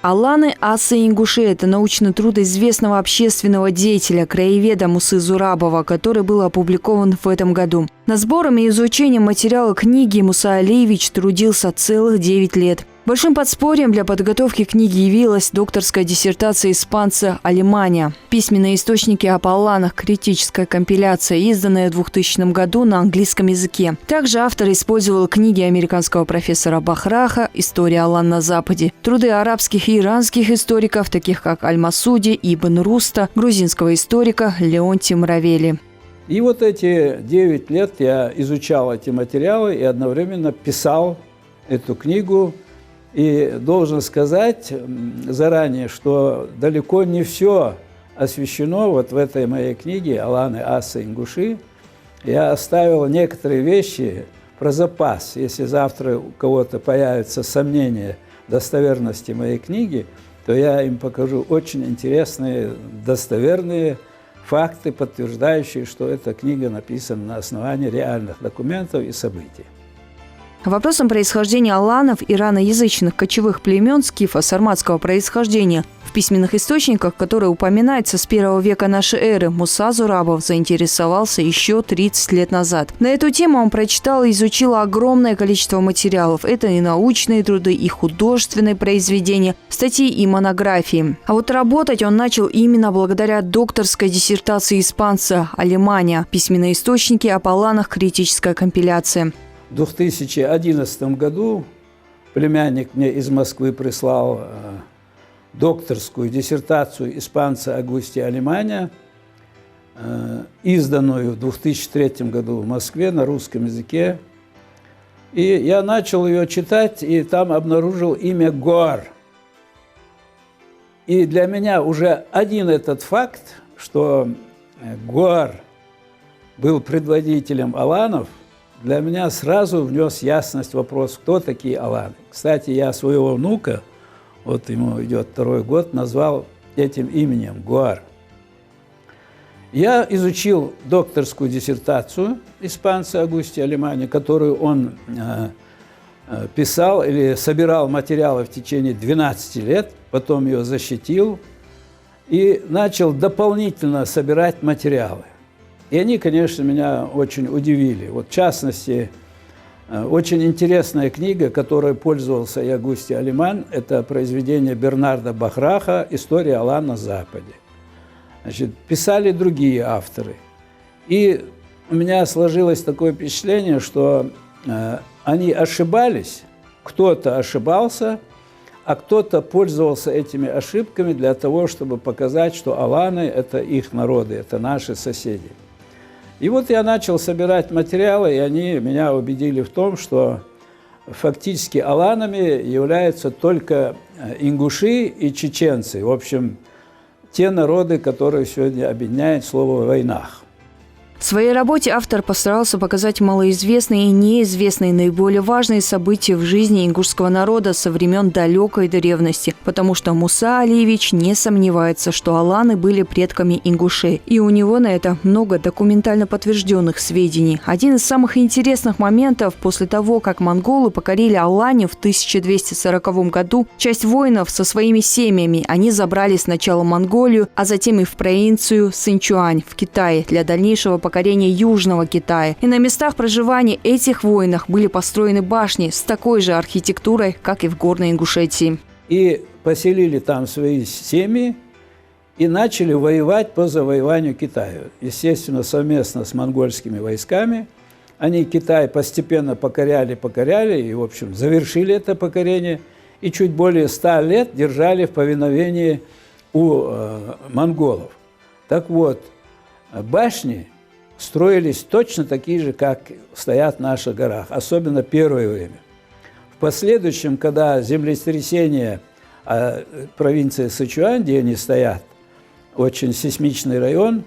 Аланы асы ингуши – это научный труд известного общественного деятеля, краеведа Мусы Зурабова, который был опубликован в этом году. Над сбором и изучением материала книги Муса Алиевич трудился целых 9 лет. Большим подспорьем для подготовки книги явилась докторская диссертация испанца Алиманя. Письменные источники об алланах, критическая компиляция, изданная в 2000 году на английском языке. Также автор использовал книги американского профессора Бахраха «История аллан на Западе», труды арабских и иранских историков, таких как Аль-Масуди, Ибн Руста, грузинского историка Леонтия Мравели. И вот эти 9 лет я изучал эти материалы и одновременно писал эту книгу. И должен сказать заранее, что далеко не все освещено вот в этой моей книге «Аланы, асы, ингуши». Я оставил некоторые вещи про запас. Если завтра у кого-то появятся сомнения в достоверности моей книги, то я им покажу очень интересные, достоверные факты, подтверждающие, что эта книга написана на основании реальных документов и событий. Вопросом происхождения аланов, ираноязычных кочевых племен скифо-сарматского происхождения в письменных источниках, которые упоминаются с 1 века нашей эры, Муса Зурабов заинтересовался еще 30 лет назад. На эту тему он прочитал и изучил огромное количество материалов. Это и научные труды, и художественные произведения, статьи и монографии. А вот работать он начал именно благодаря докторской диссертации испанца Алиманя «Письменные источники об аланах. Критическая компиляция». В 2011 году племянник мне из Москвы прислал докторскую диссертацию испанца Агустия Алиманя, изданную в 2003 году в Москве на русском языке. И я начал ее читать, и там обнаружил имя Гоар. И для меня уже один этот факт, что Гоар был предводителем аланов, для меня сразу внес ясность вопрос, кто такие аланы. Кстати, я своего внука, вот ему идет 2-й год, назвал этим именем Гоар. Я изучил докторскую диссертацию испанца Агустия Алиманя, которую он писал или собирал материалы в течение 12 лет, потом ее защитил и начал дополнительно собирать материалы. И они, конечно, меня очень удивили. Вот, в частности, очень интересная книга, которой пользовался и Агустий Алиман, это произведение Бернарда Бахраха «История алан на Западе». Значит, писали другие авторы. И у меня сложилось такое впечатление, что они ошибались, кто-то ошибался, а кто-то пользовался этими ошибками для того, чтобы показать, что аланы – это их народы, это наши соседи. И вот я начал собирать материалы, и они меня убедили в том, что фактически аланами являются только ингуши и чеченцы. В общем, те народы, которые сегодня объединяет слово «войнах». В своей работе автор постарался показать малоизвестные и неизвестные наиболее важные события в жизни ингушского народа со времен далекой древности, потому что Муса Алиевич не сомневается, что аланы были предками ингушей, и у него на это много документально подтвержденных сведений. Один из самых интересных моментов: после того, как монголы покорили Аланию в 1240 году, часть воинов со своими семьями они забрали сначала Монголию, а затем и в провинцию Синьчуань в Китае для дальнейшего покорения Южного Китая. И на местах проживания этих воинов были построены башни с такой же архитектурой, как и в Горной Ингушетии. И поселили там свои семьи и начали воевать по завоеванию Китая. Естественно, совместно с монгольскими войсками. Они Китай постепенно покоряли и, в общем, завершили это покорение. И чуть более 100 лет держали в повиновении у монголов. Так вот, башни строились точно такие же, как стоят в наших горах, особенно первое время. В последующем, когда землетрясение провинции Сычуань, где они стоят, очень сейсмичный район,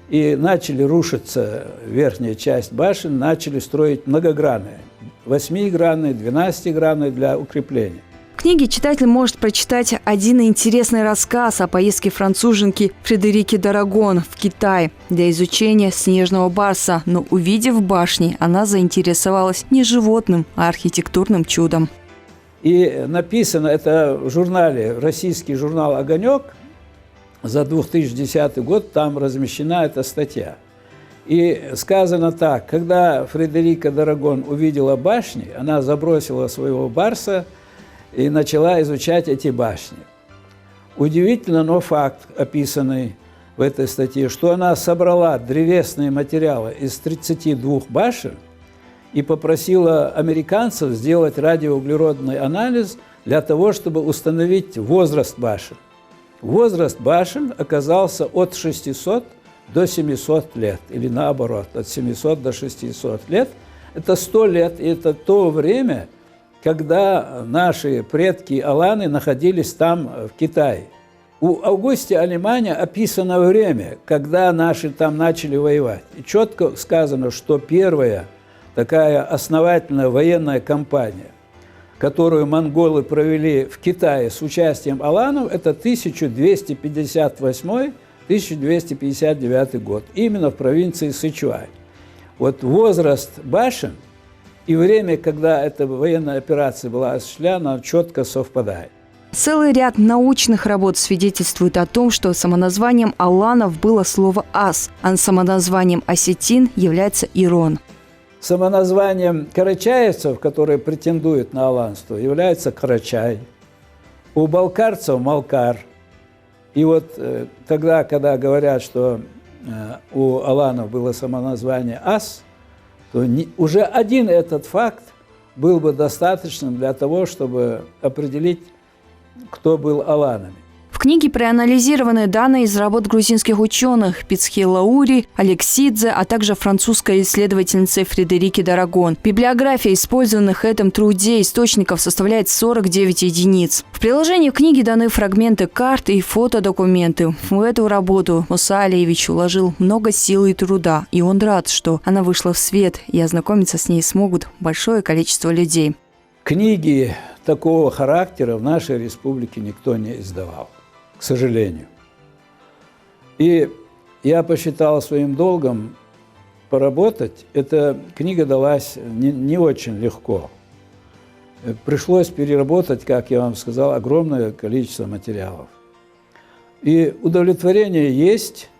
и начали рушиться верхняя часть башен, начали строить многогранные, 8-гранные, 12-гранные для укрепления. В книге читатель может прочитать один интересный рассказ о поездке француженки Фредерики Д'Арагон в Китай для изучения снежного барса, но, увидев башни, она заинтересовалась не животным, а архитектурным чудом. И написано это в журнале, российский журнал «Огонек» за 2010 год, там размещена эта статья. И сказано так: когда Фредерика Д'Арагон увидела башни, она забросила своего барса и начала изучать эти башни. Удивительно, но факт, описанный в этой статье, что она собрала древесные материалы из 32 башен и попросила американцев сделать радиоуглеродный анализ для того, чтобы установить возраст башен. Возраст башен оказался от 600 до 700 лет, или наоборот, от 700 до 600 лет. Это 100 лет, и это то время, когда наши предки аланы находились там, в Китае. У Аугусте Алеманя описано время, когда наши там начали воевать. И четко сказано, что первая такая основательная военная кампания, которую монголы провели в Китае с участием аланов, это 1258-1259 год, именно в провинции Сычуань. Вот возраст башен и время, когда эта военная операция была осуществлена, четко совпадает. Целый ряд научных работ свидетельствует о том, что самоназванием аланов было слово «ас», а самоназванием осетин является ирон. Самоназванием карачаевцев, которые претендуют на аланство, является Карачай. У балкарцев – Малкар. И вот тогда, когда говорят, что у аланов было самоназвание «ас», то уже один этот факт был бы достаточным для того, чтобы определить, кто был аланами. В книге проанализированы данные из работ грузинских ученых Пицхи Лаури, Алексидзе, а также французской исследовательницы Фредерики Д'Арагон. Библиография использованных в этом труде источников составляет 49 единиц. В приложении к книге даны фрагменты карт и фотодокументы. В эту работу Муса Алиевич уложил много сил и труда, и он рад, что она вышла в свет, и ознакомиться с ней смогут большое количество людей. Книги такого характера в нашей республике никто не издавал, к сожалению. И я посчитал своим долгом поработать. Эта книга далась не очень легко. Пришлось переработать, как я вам сказал, огромное количество материалов. И удовлетворение есть.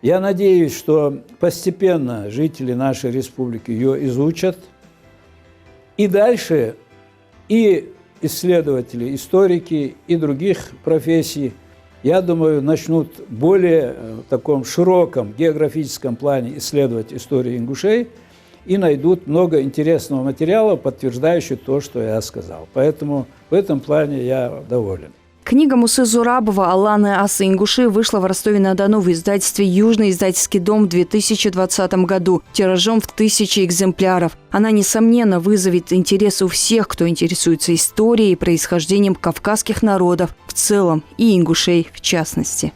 Я надеюсь, что постепенно жители нашей республики ее изучат. И дальше и исследователи, историки и других профессий, я думаю, начнут более в таком широком географическом плане исследовать историю ингушей и найдут много интересного материала, подтверждающего то, что я сказал. Поэтому в этом плане я доволен. Книга Мусы Зурабова «Аланы, асы, ингуши» вышла в Ростове-на-Дону в издательстве «Южный издательский дом» в 2020 году тиражом в 1000 экземпляров. Она, несомненно, вызовет интерес у всех, кто интересуется историей и происхождением кавказских народов в целом и ингушей в частности.